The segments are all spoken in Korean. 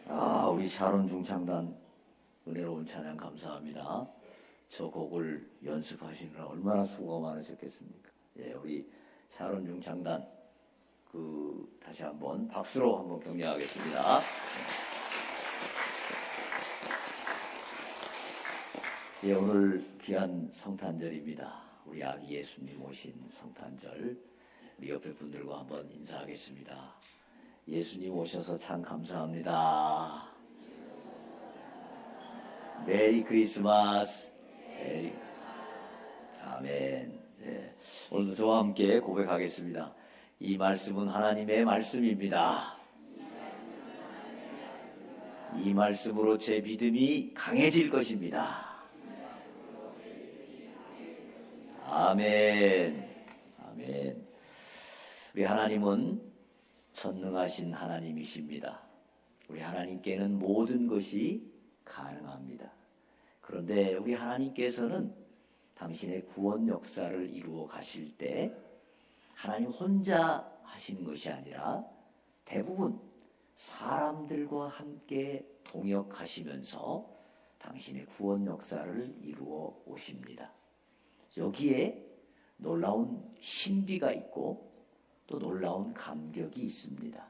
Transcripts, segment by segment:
우리 샤론 중창단 은혜로운 찬양 감사합니다. 저 곡을 연습하시느라 얼마나 수고가 많으셨겠습니까? 예, 우리 샤론 중창단 다시 한번 박수로 한번 격려하겠습니다. 예, 오늘 귀한 성탄절입니다. 우리 아기 예수님 오신 성탄절, 우리 옆에 분들과 한번 인사하겠습니다. 예수님 오셔서 참 감사합니다. 메리 크리스마스. 아멘. 네. 오늘도 저와 함께 고백하겠습니다. 이 말씀은 하나님의 말씀입니다. 이 말씀으로 제 믿음이 강해질 것입니다. 아멘. 아멘. 우리 하나님은 전능하신 하나님이십니다. 우리 하나님께는 모든 것이 가능합니다. 그런데 우리 하나님께서는 당신의 구원 역사를 이루어 가실 때 하나님 혼자 하시는 것이 아니라 대부분 사람들과 함께 동역하시면서 당신의 구원 역사를 이루어 오십니다. 여기에 놀라운 신비가 있고 또 놀라운 감격이 있습니다.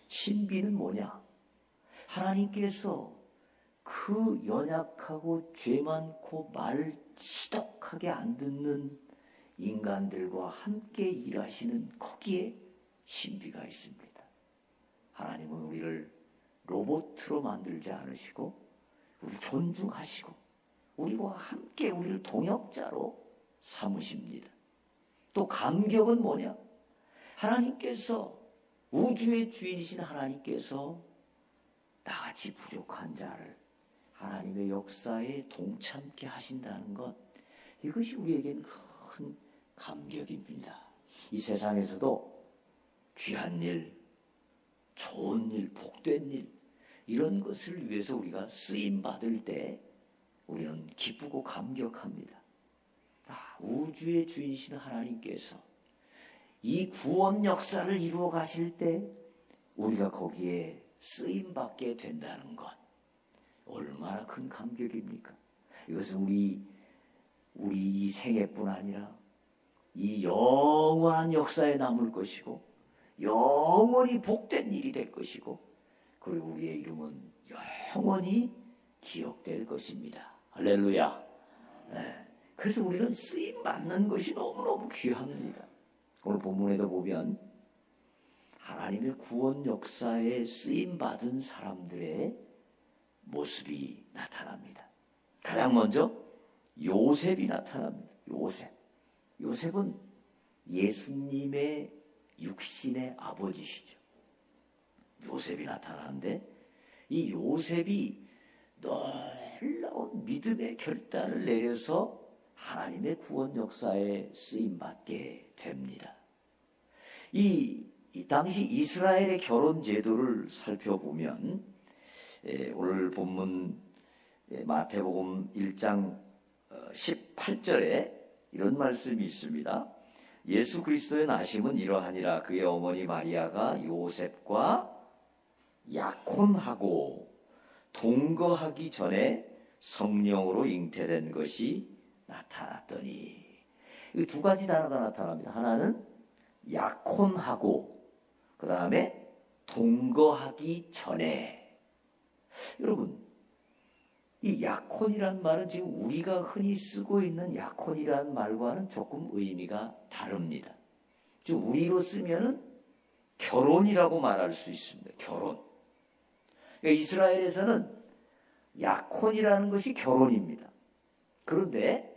신비는 뭐냐? 하나님께서 그 연약하고 죄 많고 말 지독하게 안 듣는 인간들과 함께 일하시는 거기에 신비가 있습니다. 하나님은 우리를 로봇으로 만들지 않으시고 우리를 존중하시고 우리와 함께 우리를 동역자로 삼으십니다. 또 감격은 뭐냐? 하나님께서, 우주의 주인이신 하나님께서 나같이 부족한 자를 하나님의 역사에 동참케 하신다는 것, 이것이 우리에겐 큰 감격입니다. 이 세상에서도 귀한 일, 좋은 일, 복된 일, 이런 것을 위해서 우리가 쓰임 받을 때 우리는 기쁘고 감격합니다. 우주의 주인이신 하나님께서 이 구원 역사를 이루어 가실 때 우리가 거기에 쓰임 받게 된다는 것, 얼마나 큰 감격입니까? 이것은 우리 이 생애뿐 아니라 이 영원한 역사에 남을 것이고 영원히 복된 일이 될 것이고, 그리고 우리의 이름은 영원히 기억될 것입니다. 할렐루야. 네. 그래서 우리는 쓰임 받는 것이 너무너무 귀합니다. 오늘 본문에도 보면 하나님의 구원 역사에 쓰임 받은 사람들의 모습이 나타납니다. 가장 먼저 요셉이 나타납니다. 요셉은 예수님의 육신의 아버지시죠. 요셉이 나타나는데 이 요셉이 놀라운 믿음의 결단을 내려서 하나님의 구원 역사에 쓰임받게 됩니다. 이 당시 이스라엘의 결혼 제도를 살펴보면 오늘 본문 마태복음 1장 18절에 이런 말씀이 있습니다. 예수 그리스도의 나심은 이러하니라. 그의 어머니 마리아가 요셉과 약혼하고 동거하기 전에 성령으로 잉태된 것이 나타났더니, 이 두 가지 단어가 나타납니다. 하나는 약혼하고, 그 다음에 동거하기 전에. 여러분, 이 약혼이란 말은 지금 우리가 흔히 쓰고 있는 약혼이란 말과는 조금 의미가 다릅니다. 즉 우리로 쓰면은 결혼이라고 말할 수 있습니다. 결혼. 그러니까 이스라엘에서는 약혼이라는 것이 결혼입니다. 그런데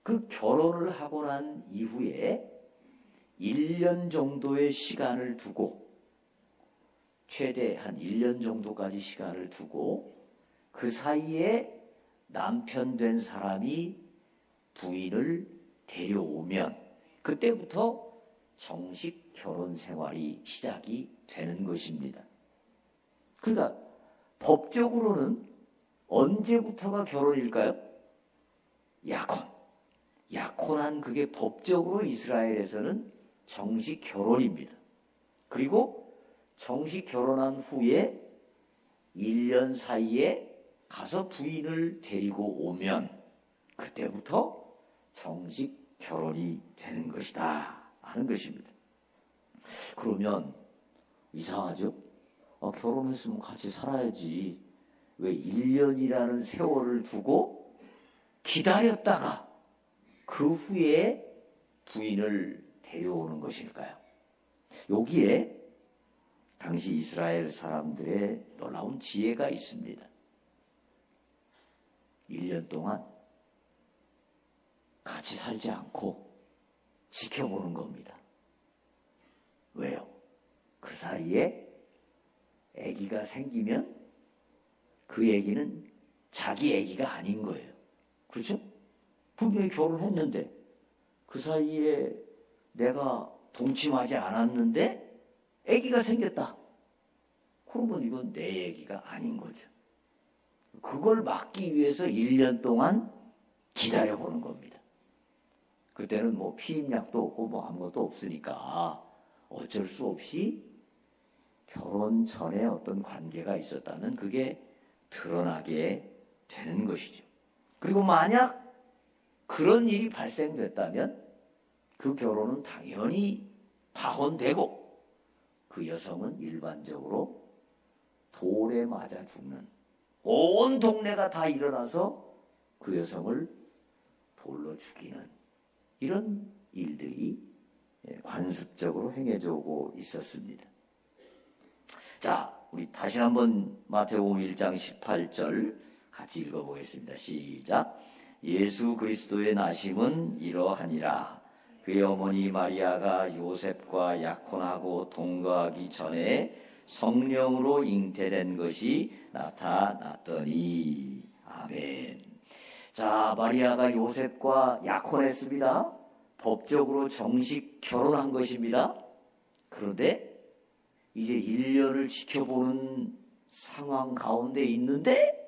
그 결혼을 하고 난 이후에 1년 정도의 시간을 두고, 최대 한 1년 정도까지 시간을 두고 그 사이에 남편 된 사람이 부인을 데려오면 그때부터 정식 결혼 생활이 시작이 되는 것입니다. 그러니까 법적으로는 언제부터가 결혼일까요? 약혼한 그게 법적으로 이스라엘에서는 정식 결혼입니다. 그리고 정식 결혼한 후에 1년 사이에 가서 부인을 데리고 오면 그때부터 정식 결혼이 되는 것이다 하는 것입니다. 그러면 이상하죠? 결혼했으면 같이 살아야지. 왜 1년이라는 세월을 두고 기다렸다가 그 후에 부인을 데려오는 것일까요? 여기에 당시 이스라엘 사람들의 놀라운 지혜가 있습니다. 1년 동안 같이 살지 않고 지켜보는 겁니다. 왜요? 그 사이에 아기가 생기면 그 아기는 자기 아기가 아닌 거예요. 그렇죠? 분명히 결혼했는데 그 사이에 내가 동침하지 않았는데 아기가 생겼다. 그러면 이건 내 아기가 아닌 거죠. 그걸 막기 위해서 1년 동안 기다려보는 겁니다. 그때는 뭐 피임약도 없고 뭐 아무것도 없으니까 어쩔 수 없이 결혼 전에 어떤 관계가 있었다는 그게 드러나게 되는 것이죠. 그리고 만약 그런 일이 발생됐다면 그 결혼은 당연히 파혼되고 그 여성은 일반적으로 돌에 맞아 죽는, 온 동네가 다 일어나서 그 여성을 돌로 죽이는 이런 일들이 관습적으로 행해져 오고 있었습니다. 자, 우리 다시 한번 마태복음 1장 18절 같이 읽어보겠습니다. 시작. 예수 그리스도의 나심은 이러하니라. 그의 어머니 마리아가 요셉과 약혼하고 동거하기 전에 성령으로 잉태된 것이 나타났더니. 아멘. 자, 마리아가 요셉과 약혼했습니다. 법적으로 정식 결혼한 것입니다. 그런데 이제 1년을 지켜보는 상황 가운데 있는데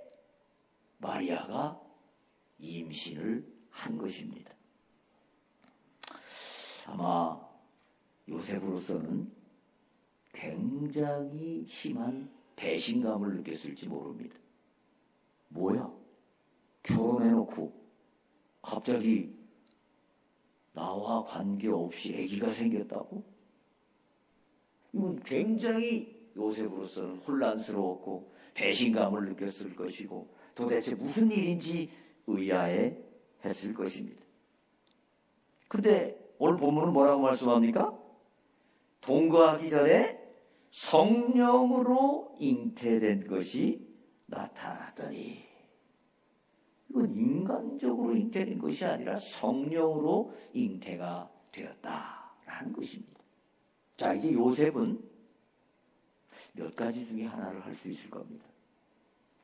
마리아가 임신을 한 것입니다. 아마 요셉으로서는 굉장히 심한 배신감을 느꼈을지 모릅니다. 뭐야? 결혼해놓고 갑자기 나와 관계없이 아기가 생겼다고? 이건 굉장히 요셉으로서는 혼란스러웠고 배신감을 느꼈을 것이고 도대체 무슨 일인지 의아해했을 것입니다. 그런데 오늘 본문은 뭐라고 말씀합니까? 동거하기 전에 성령으로 잉태된 것이 나타났더니, 이건 인간적으로 잉태된 것이 아니라 성령으로 잉태가 되었다라는 것입니다. 자, 이제 요셉은 몇 가지 중에 하나를 할 수 있을 겁니다.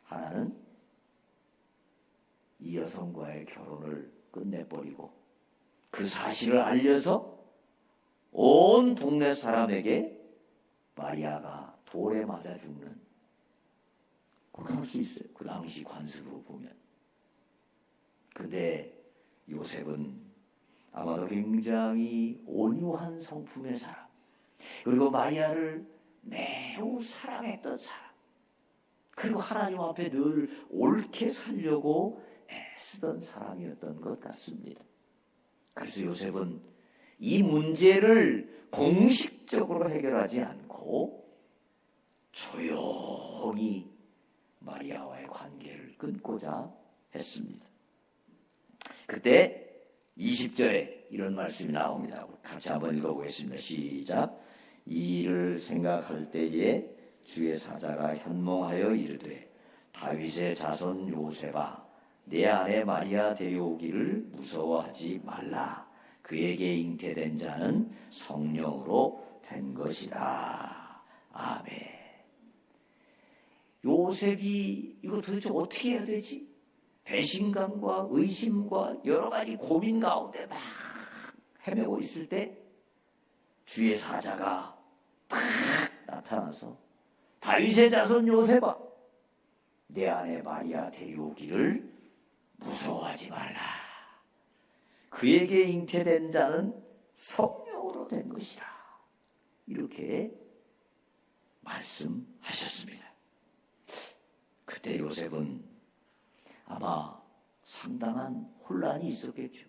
하나는 이 여성과의 결혼을 끝내버리고 그 사실을 알려서 온 동네 사람에게 마리아가 돌에 맞아 죽는, 그렇게 할 수 있어요. 그 당시 관습으로 보면. 그런데 요셉은 아마도 굉장히 온유한 성품의 사람, 그리고 마리아를 매우 사랑했던 사람, 그리고 하나님 앞에 늘 옳게 살려고 애쓰던 사람이었던 것 같습니다. 그래서 요셉은 이 문제를 공식적으로 해결하지 않고 조용히 마리아와의 관계를 끊고자 했습니다. 그때 20절에 이런 말씀이 나옵니다. 같이 한번 읽어보겠습니다. 시작. 이 일을 생각할 때에 주의 사자가 현몽하여 이르되, 다윗의 자손 요셉아, 내 아내 마리아 데려오기를 무서워하지 말라. 그에게 잉태된 자는 성령으로 된 것이다. 아멘. 요셉이 이거 도대체 어떻게 해야 되지? 배신감과 의심과 여러 가지 고민 가운데 막 헤매고 있을 때 주의 사자가 탁 나타나서, 다윗의 자손 요셉아, 내 아내 마리아 데려오기를 무서워하지 말라. 그에게 잉태된 자는 성령으로 된 것이라. 이렇게 말씀하셨습니다. 그때 요셉은 아마 상당한 혼란이 있었겠죠.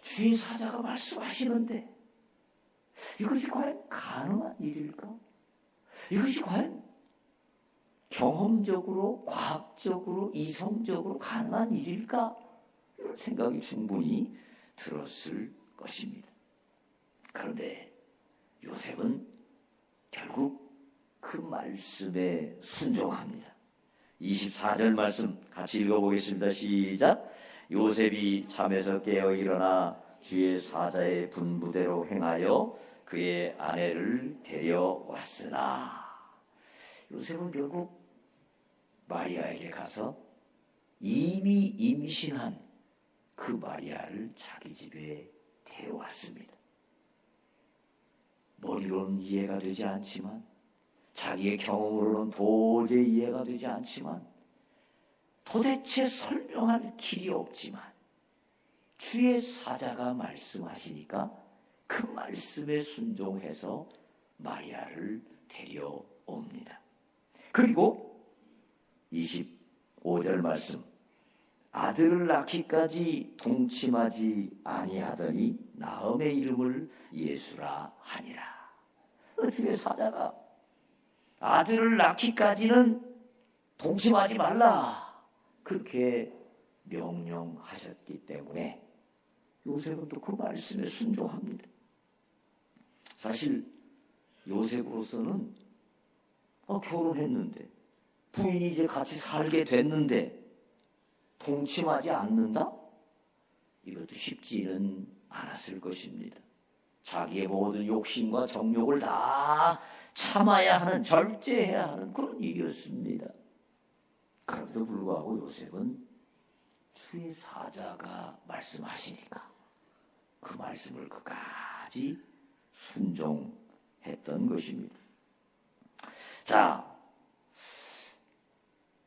주의 사자가 말씀하시는데 이것이 과연 가능한 일일까? 이것이 과연 경험적으로, 과학적으로, 이성적으로 가능한 일일까? 이런 생각이 충분히 들었을 것입니다. 그런데 요셉은 결국 그 말씀에 순종합니다. 24절 말씀 같이 읽어보겠습니다. 시작. 요셉이 잠에서 깨어 일어나 주의 사자의 분부대로 행하여 그의 아내를 데려왔으나, 요셉은 결국 마리아에게 가서 이미 임신한 그 마리아를 자기 집에 데려왔습니다. 머리로는 이해가 되지 않지만, 자기의 경험으로는 도저히 이해가 되지 않지만, 도대체 설명할 길이 없지만 주의 사자가 말씀하시니까 그 말씀에 순종해서 마리아를 데려옵니다. 그리고 25절 말씀, 아들을 낳기까지 동침하지 아니하더니 나음의 이름을 예수라 하니라. 주의 사자가 아들을 낳기까지는 동침하지 말라 그렇게 명령하셨기 때문에 요셉은 또 그 말씀에 순종합니다. 사실 요셉으로서는 결혼했는데, 부인이 이제 같이 살게 됐는데 동침하지 않는다? 이것도 쉽지는 않았을 것입니다. 자기의 모든 욕심과 정욕을 다 참아야 하는, 절제해야 하는 그런 일이었습니다. 그럼에도 불구하고 요셉은 주의 사자가 말씀하시니까 그 말씀을 끝까지 순종했던 것입니다. 자,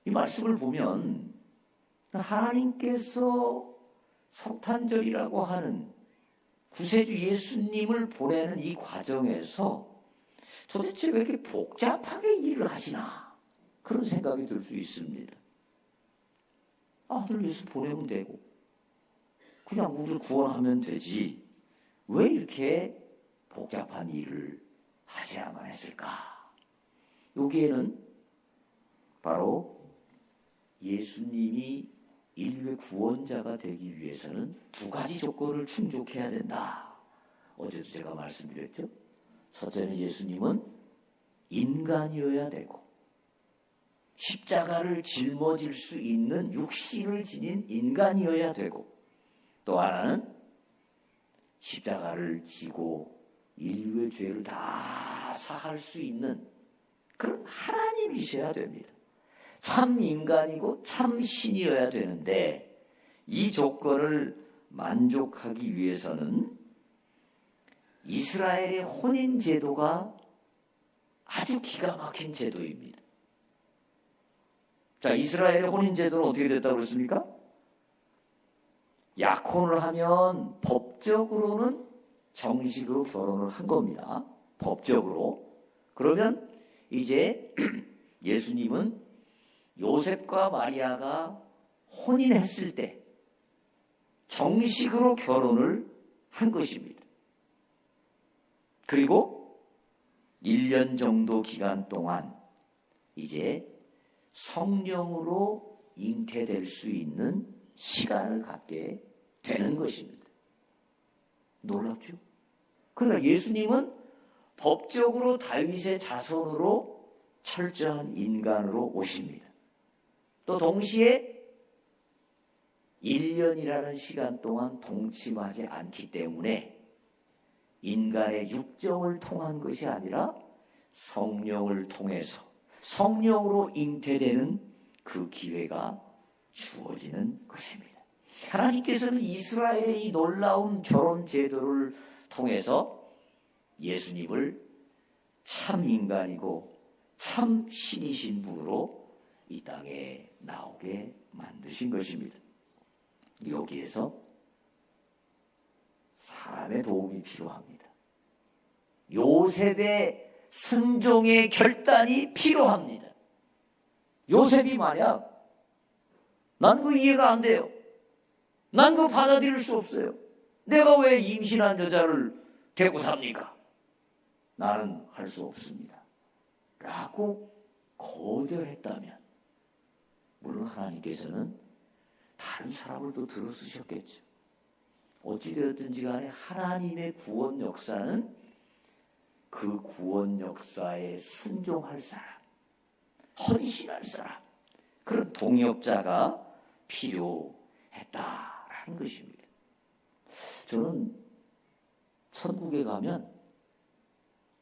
이 말씀을 보면 하나님께서 성탄절이라고 하는 구세주 예수님을 보내는 이 과정에서 도대체 왜 이렇게 복잡하게 일을 하시나, 그런 생각이 들 수 있습니다. 아들 예수 보내면 되고 그냥 우리를 구원하면 되지 왜 이렇게 복잡한 일을 하셔야만 했을까? 여기에는 바로 예수님이 인류의 구원자가 되기 위해서는 두 가지 조건을 충족해야 된다. 어제도 제가 말씀드렸죠. 첫째는 예수님은 인간이어야 되고, 십자가를 짊어질 수 있는 육신을 지닌 인간이어야 되고, 또 하나는 십자가를 지고 인류의 죄를 다 사할 수 있는 그런 하나님이셔야 됩니다. 참 인간이고 참 신이어야 되는데, 이 조건을 만족하기 위해서는 이스라엘의 혼인 제도가 아주 기가 막힌 제도입니다. 자, 이스라엘의 혼인 제도는 어떻게 됐다고 그랬습니까? 약혼을 하면 법적으로는 정식으로 결혼을 한 겁니다. 법적으로. 그러면 이제 예수님은 요셉과 마리아가 혼인했을 때 정식으로 결혼을 한 것입니다. 그리고 1년 정도 기간 동안 이제 성령으로 잉태될 수 있는 시간을 갖게 되는 것입니다. 놀랍죠? 그러나 예수님은 법적으로 다윗의 자손으로 철저한 인간으로 오십니다. 또 동시에 1년이라는 시간 동안 동침하지 않기 때문에 인간의 육정을 통한 것이 아니라 성령을 통해서 성령으로 잉태되는 그 기회가 주어지는 것입니다. 하나님께서는 이스라엘의 이 놀라운 결혼 제도를 통해서 예수님을 참 인간이고 참 신이신 분으로 이 땅에 나오게 만드신 것입니다. 여기에서 사람의 도움이 필요합니다. 요셉의 순종의 결단이 필요합니다. 요셉이 만약 난 그 이해가 안 돼요. 난 그 받아들일 수 없어요. 내가 왜 임신한 여자를 데리고 삽니까? 나는 할 수 없습니다. 라고 거절했다면 물론 하나님께서는 다른 사람을 또 들어쓰셨겠죠. 어찌되었든지 간에 하나님의 구원 역사는 그 구원 역사에 순종할 사람, 헌신할 사람, 그런 동역자가 필요했다라는 것입니다. 저는 천국에 가면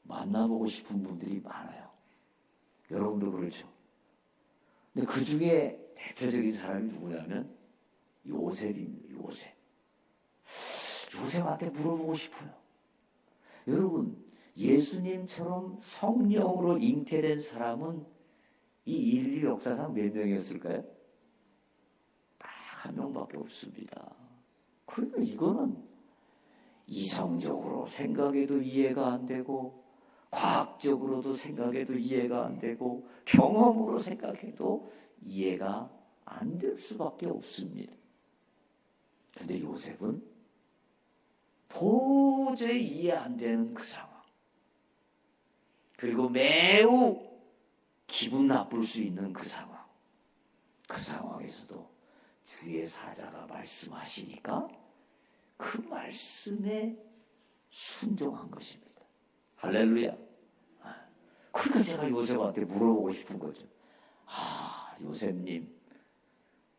만나보고 싶은 분들이 많아요. 여러분도 그렇죠. 근데 그 중에 대표적인 사람이 누구냐면 요셉입니다. 요셉한테 물어보고 싶어요. 여러분, 예수님처럼 성령으로 잉태된 사람은 이 인류 역사상 몇 명이었을까요? 딱 한 명밖에 없습니다. 그러니까 이거는 이성적으로 생각해도 이해가 안 되고, 과학적으로도 생각해도 이해가 안 되고, 경험으로 생각해도 이해가 안 될 수밖에 없습니다. 근데 요셉은 도저히 이해 안 되는 그 상황, 그리고 매우 기분 나쁠 수 있는 그 상황, 그 상황에서도 주의 사자가 말씀하시니까 그 말씀에 순종한 것입니다. 할렐루야. 그러니까 제가 요셉한테 물어보고 싶은 거죠. 요셉님,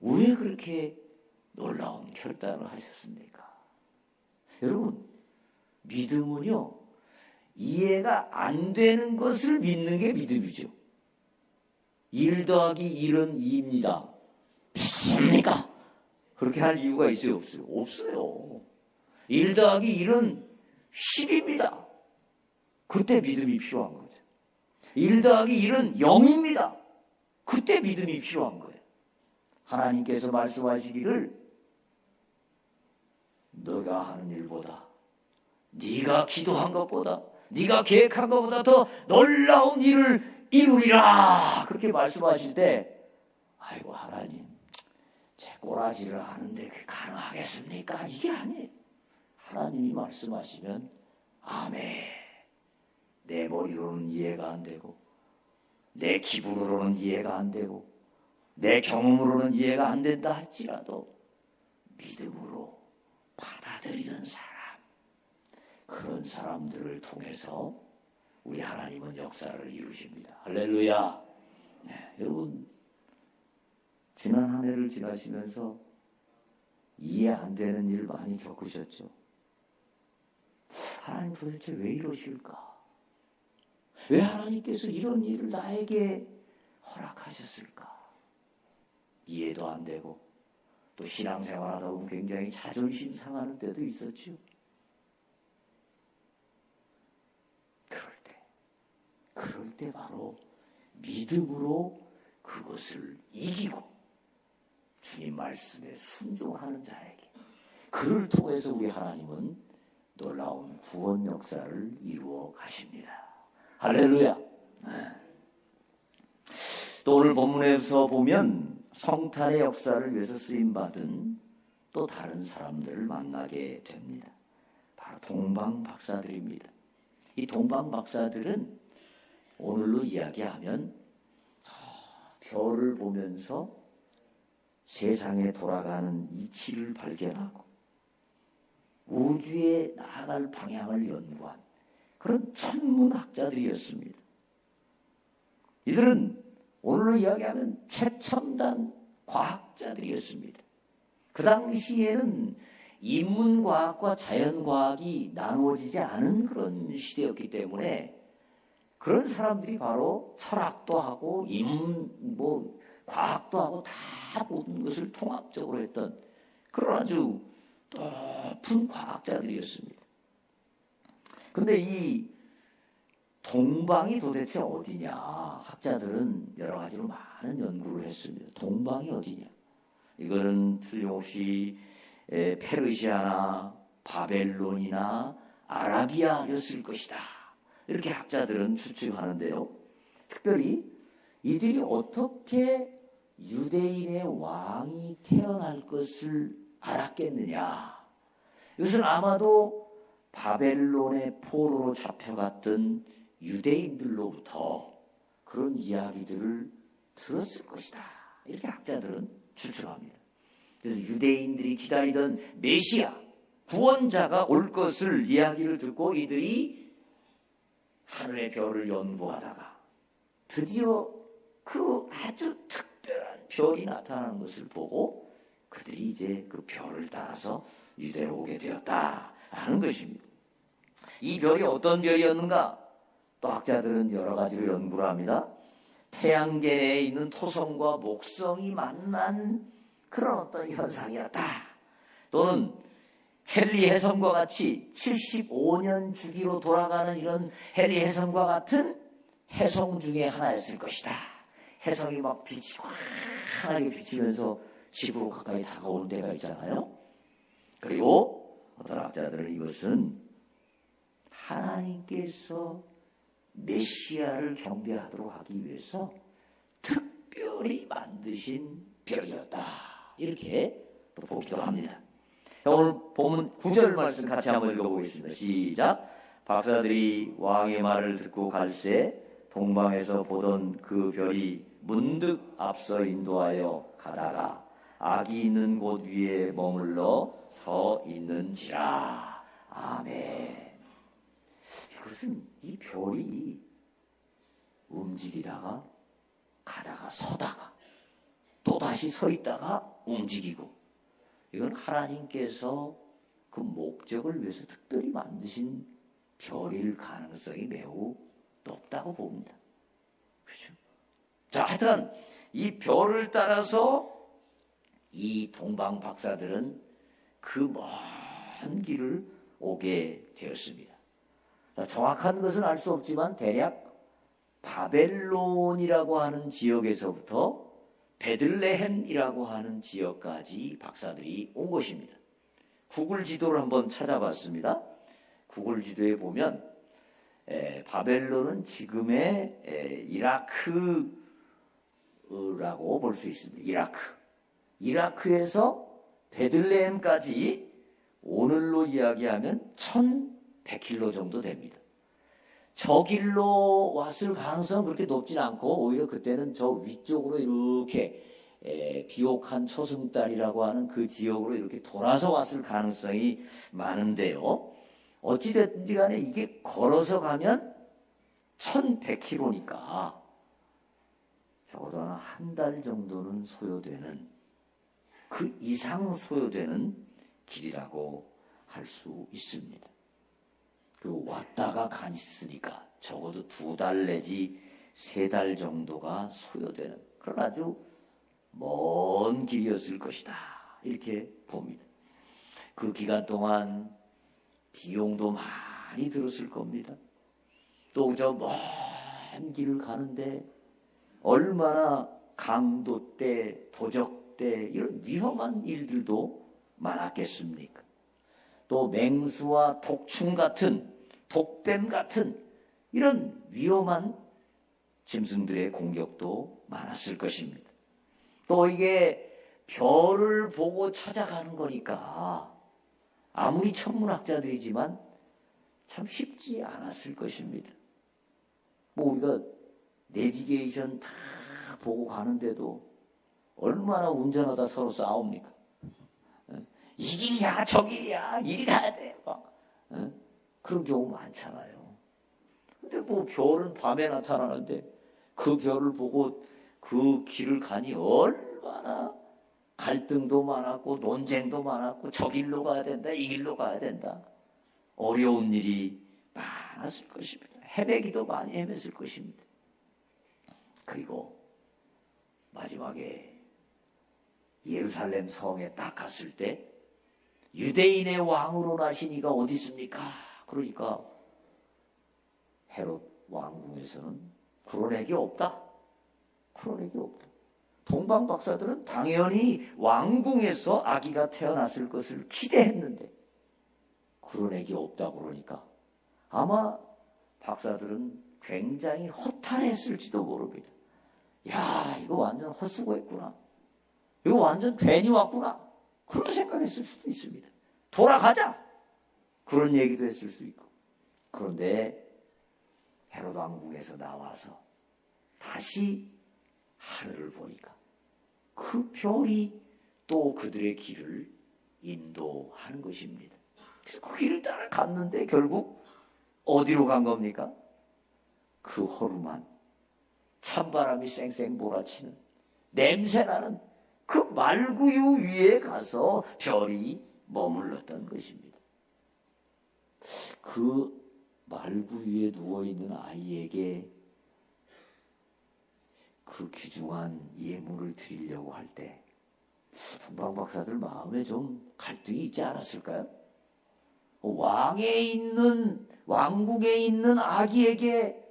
왜 그렇게 놀라운 결단을 하셨습니까? 여러분, 믿음은요, 이해가 안 되는 것을 믿는 게 믿음이죠. 1 더하기 1은 2입니다. 믿습니까? 그렇게 할 이유가 있어요? 없어요? 없어요. 1 더하기 1은 10입니다. 그때 믿음이 필요한 거죠. 1 더하기 1은 0입니다. 그때 믿음이 필요한 거예요. 하나님께서 말씀하시기를 너가 하는 일보다, 네가 기도한 것보다, 네가 계획한 것보다 더 놀라운 일을 이루리라, 그렇게 말씀하실 때, 아이고 하나님, 제 꼬라지를 하는데 그게 가능하겠습니까? 이게 아니에요. 하나님이 말씀하시면 아멘. 내 머리로는 이해가 안 되고, 내 기분으로는 이해가 안 되고, 내 경험으로는 이해가 안 된다 할지라도 믿음으로 받아들이는 사람, 그런 사람들을 통해서 우리 하나님은 역사를 이루십니다. 할렐루야. 네, 여러분, 지난 한 해를 지나시면서 이해 안 되는 일 많이 겪으셨죠? 하나님 도대체 왜 이러실까? 왜 하나님께서 이런 일을 나에게 허락하셨을까? 이해도 안 되고, 또 신앙생활하다 보면 굉장히 자존심 상하는 때도 있었죠. 그럴 때 바로 믿음으로 그것을 이기고 주님 말씀에 순종하는 자에게, 그를 통해서 우리 하나님은 놀라운 구원 역사를 이루어 가십니다. 할렐루야. 또 오늘 본문에서 보면 성탄의 역사를 위해서 쓰임받은 또 다른 사람들을 만나게 됩니다. 바로 동방박사들입니다. 이 동방박사들은 오늘로 이야기하면 별을 보면서 세상에 돌아가는 이치를 발견하고 우주에 나아갈 방향을 연구한 그런 천문학자들이었습니다. 이들은 오늘로 이야기하면 최첨단 과학자들이었습니다. 그 당시에는 인문과학과 자연과학이 나누어지지 않은 그런 시대였기 때문에 그런 사람들이 바로 철학도 하고 과학도 하고 다 모든 것을 통합적으로 했던 그런 아주 높은 과학자들이었습니다. 그런데 이 동방이 도대체 어디냐? 학자들은 여러 가지로 많은 연구를 했습니다. 동방이 어디냐? 이거는 틀림없이 페르시아나 바벨론이나 아라비아였을 것이다, 이렇게 학자들은 추측하는데요. 특별히 이들이 어떻게 유대인의 왕이 태어날 것을 알았겠느냐? 이것은 아마도 바벨론의 포로로 잡혀갔던 유대인들로부터 그런 이야기들을 들었을 것이다. 이렇게 학자들은 추측합니다. 그래서 유대인들이 기다리던 메시아, 구원자가 올 것을 이야기를 듣고 이들이 하늘의 별을 연구하다가 드디어 그 아주 특별한 별이 나타나는 것을 보고 그들이 이제 그 별을 따라서 유대로 오게 되었다 하는 것입니다. 이 별이 어떤 별이었는가? 또 학자들은 여러 가지로 연구를 합니다. 태양계에 있는 토성과 목성이 만난 그런 어떤 현상이었다. 또는 헨리 해성과 같이 75년 주기로 돌아가는 이런 헨리 해성과 같은 해성 중에 하나였을 것이다. 해성이 막 빛이 환하게 비치면서 지구로 가까이 다가오는 때가 있잖아요. 그리고 어떤 학자들은 이것은 하나님께서 메시아를 경배하도록 하기 위해서 특별히 만드신 별이었다. 이렇게 또 보기도 합니다. 오늘 본문 9절 말씀 같이 한번 읽어보겠습니다. 시작. 박사들이 왕의 말을 듣고 갈새 동방에서 보던 그 별이 문득 앞서 인도하여 가다가 악이 있는 곳 위에 머물러 서 있는지라. 아멘. 이것은 이 별이 움직이다가 가다가 서다가 또 다시 서 있다가 움직이고, 이건 하나님께서 그 목적을 위해서 특별히 만드신 별일 가능성이 매우 높다고 봅니다. 그렇죠? 자, 하여튼 이 별을 따라서 이 동방 박사들은 그 먼 길을 오게 되었습니다. 자, 정확한 것은 알 수 없지만 대략 바벨론이라고 하는 지역에서부터 베들레헴이라고 하는 지역까지 박사들이 온 것입니다. 구글 지도를 한번 찾아봤습니다. 구글 지도에 보면 바벨론은 지금의 이라크라고 볼 수 있습니다. 이라크에서 베들레헴까지 오늘로 이야기하면 1100km 정도 됩니다. 저 길로 왔을 가능성은 그렇게 높진 않고 오히려 그때는 저 위쪽으로 이렇게 비옥한 초승달이라고 하는 그 지역으로 이렇게 돌아서 왔을 가능성이 많은데요. 어찌됐든지 간에 이게 걸어서 가면 1100km니까 적어도 한 달 정도는 소요되는, 그 이상 소요되는 길이라고 할 수 있습니다. 그 왔다가 갔으니까 적어도 2달 내지 3달 정도가 소요되는 그런 아주 먼 길이었을 것이다. 이렇게 봅니다. 그 기간 동안 비용도 많이 들었을 겁니다. 또 저 먼 길을 가는데 얼마나 강도 때, 도적 때 이런 위험한 일들도 많았겠습니까? 또 맹수와 독충 같은, 독뱀 같은 이런 위험한 짐승들의 공격도 많았을 것입니다. 또 이게 별을 보고 찾아가는 거니까 아무리 천문학자들이지만 참 쉽지 않았을 것입니다. 뭐 우리가 내비게이션 다 보고 가는데도 얼마나 운전하다 서로 싸웁니까? 이 길이야, 저 길이야, 이리 가야 돼. 막. 그런 경우 많잖아요. 근데 뭐 별은 밤에 나타나는데 그 별을 보고 그 길을 가니 얼마나 갈등도 많았고 논쟁도 많았고 저 길로 가야 된다, 이 길로 가야 된다. 어려운 일이 많았을 것입니다. 헤매기도 많이 헤맸을 것입니다. 그리고 마지막에 예루살렘 성에 딱 갔을 때 유대인의 왕으로 나신 이가 어디 있습니까? 그러니까 헤롯 왕궁에서는 그런 애기 없다. 그런 애기 없다. 동방 박사들은 당연히 왕궁에서 아기가 태어났을 것을 기대했는데 그런 애기 없다고 그러니까 아마 박사들은 굉장히 허탈했을지도 모릅니다. 야, 이거 완전 헛수고했구나. 이거 완전 괜히 왔구나. 그런 생각했을 수도 있습니다. 돌아가자. 그런 얘기도 했을 수 있고. 그런데 헤롯 왕궁에서 나와서 다시 하늘을 보니까 그 별이 또 그들의 길을 인도하는 것입니다. 그래서 그 길을 따라 갔는데 결국 어디로 간 겁니까? 그 허름한 찬바람이 쌩쌩 몰아치는 냄새나는 그 말구유 위에 가서 별이 머물렀던 것입니다. 그 말구유에 누워있는 아이에게 그 귀중한 예물을 드리려고 할 때 동방 박사들 마음에 좀 갈등이 있지 않았을까요? 왕국에 있는 아기에게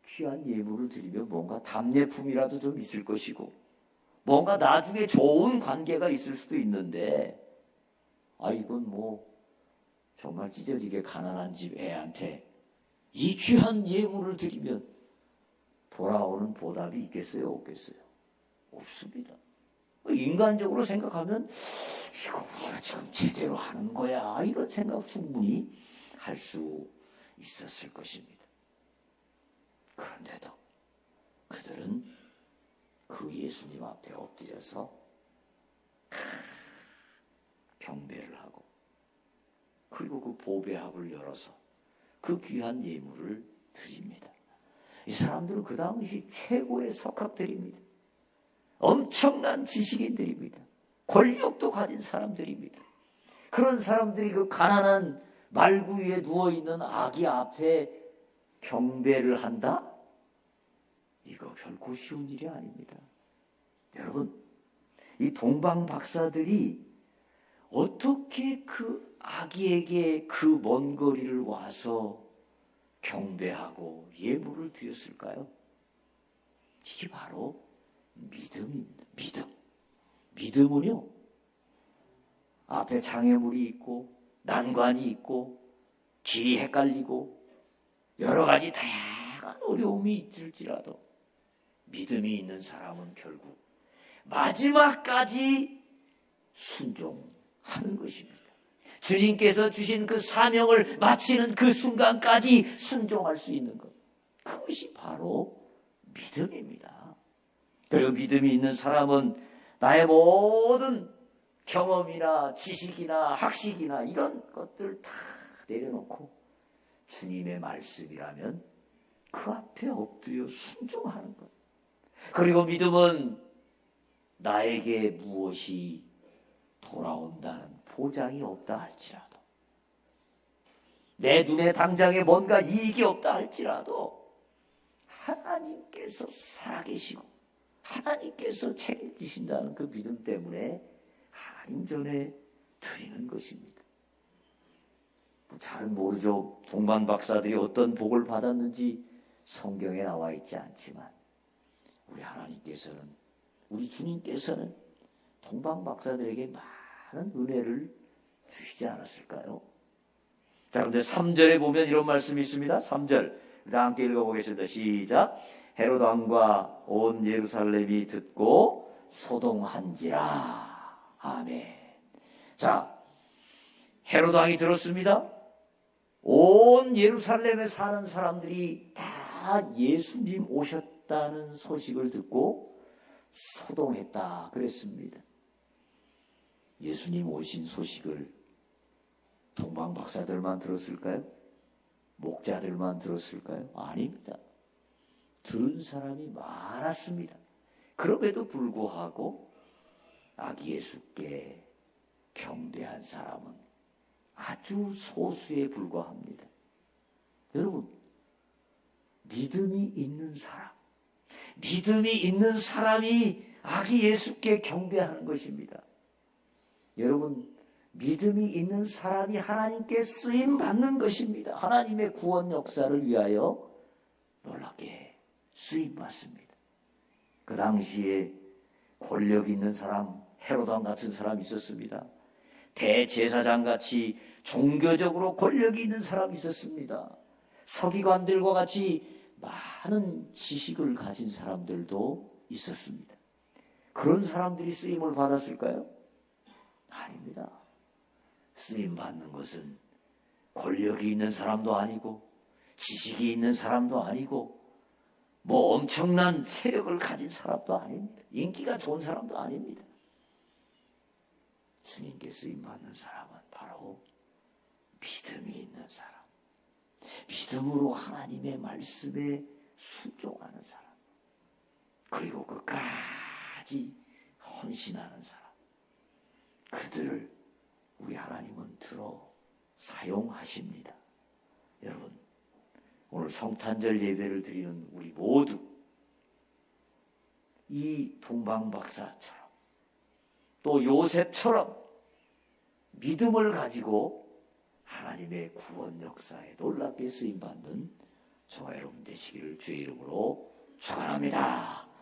귀한 예물을 드리면 뭔가 답례품이라도 좀 있을 것이고 뭔가 나중에 좋은 관계가 있을 수도 있는데 이건 뭐 정말 찢어지게 가난한 집 애한테 이 귀한 예물을 드리면 돌아오는 보답이 있겠어요? 없겠어요? 없습니다. 인간적으로 생각하면 이거 우리가 지금 제대로 하는 거야 이런 생각 충분히 할 수 있었을 것입니다. 그런데도 그들은 그 예수님 앞에 엎드려서 경배를 하고 그리고 그 보배합을 열어서 그 귀한 예물을 드립니다. 이 사람들은 그 당시 최고의 석학들입니다. 엄청난 지식인들입니다. 권력도 가진 사람들입니다. 그런 사람들이 그 가난한 말구 위에 누워있는 아기 앞에 경배를 한다? 이거 결코 쉬운 일이 아닙니다. 여러분, 이 동방 박사들이 어떻게 그 아기에게 그 먼 거리를 와서 경배하고 예물을 드렸을까요? 이게 바로 믿음입니다. 믿음은요, 앞에 장애물이 있고 난관이 있고 길이 헷갈리고 여러 가지 다양한 어려움이 있을지라도 믿음이 있는 사람은 결국 마지막까지 순종하는 것입니다. 주님께서 주신 그 사명을 마치는 그 순간까지 순종할 수 있는 것, 그것이 바로 믿음입니다. 그리고 믿음이 있는 사람은 나의 모든 경험이나 지식이나 학식이나 이런 것들 다 내려놓고 주님의 말씀이라면 그 앞에 엎드려 순종하는 것. 그리고 믿음은 나에게 무엇이 돌아온다는 보장이 없다 할지라도, 내 눈에 당장에 뭔가 이익이 없다 할지라도 하나님께서 살아계시고 하나님께서 책임지신다는 그 믿음 때문에 하나님 전에 드리는 것입니다. 잘 모르죠. 동방 박사들이 어떤 복을 받았는지 성경에 나와 있지 않지만 우리 하나님께서는, 우리 주님께서는 동방 박사들에게 많은 은혜를 주시지 않았을까요? 자, 그런데 3절에 보면 이런 말씀이 있습니다. 3절 다 함께 읽어보겠습니다. 시작. 헤롯 왕과 온 예루살렘이 듣고 소동한지라. 아멘. 자, 헤롯 왕이 들었습니다. 온 예루살렘에 사는 사람들이 다 예수님 오셨다는 소식을 듣고 소동했다 그랬습니다. 예수님 오신 소식을 동방 박사들만 들었을까요? 목자들만 들었을까요? 아닙니다. 들은 사람이 많았습니다. 그럼에도 불구하고 아기 예수께 경배한 사람은 아주 소수에 불과합니다. 여러분, 믿음이 있는 사람이 아기 예수께 경배하는 것입니다. 여러분, 믿음이 있는 사람이 하나님께 쓰임 받는 것입니다. 하나님의 구원 역사를 위하여 놀랍게 쓰임 받습니다. 그 당시에 권력 있는 사람, 헤롯 왕 같은 사람이 있었습니다. 대제사장 같이 종교적으로 권력이 있는 사람이 있었습니다. 서기관들과 같이 많은 지식을 가진 사람들도 있었습니다. 그런 사람들이 쓰임을 받았을까요? 아닙니다. 쓰임 받는 것은 권력이 있는 사람도 아니고 지식이 있는 사람도 아니고 뭐 엄청난 세력을 가진 사람도 아닙니다. 인기가 좋은 사람도 아닙니다. 주님께 쓰임 받는 사람은 바로 믿음이 있는 사람, 믿음으로 하나님의 말씀에 순종하는 사람, 그리고 끝까지 헌신하는 사람, 그들을 우리 하나님은 들어 사용하십니다. 여러분, 오늘 성탄절 예배를 드리는 우리 모두 이 동방박사처럼 또 요셉처럼 믿음을 가지고 하나님의 구원 역사에 놀랍게 쓰임받는 저와 여러분 되시기를 주의 이름으로 축원합니다.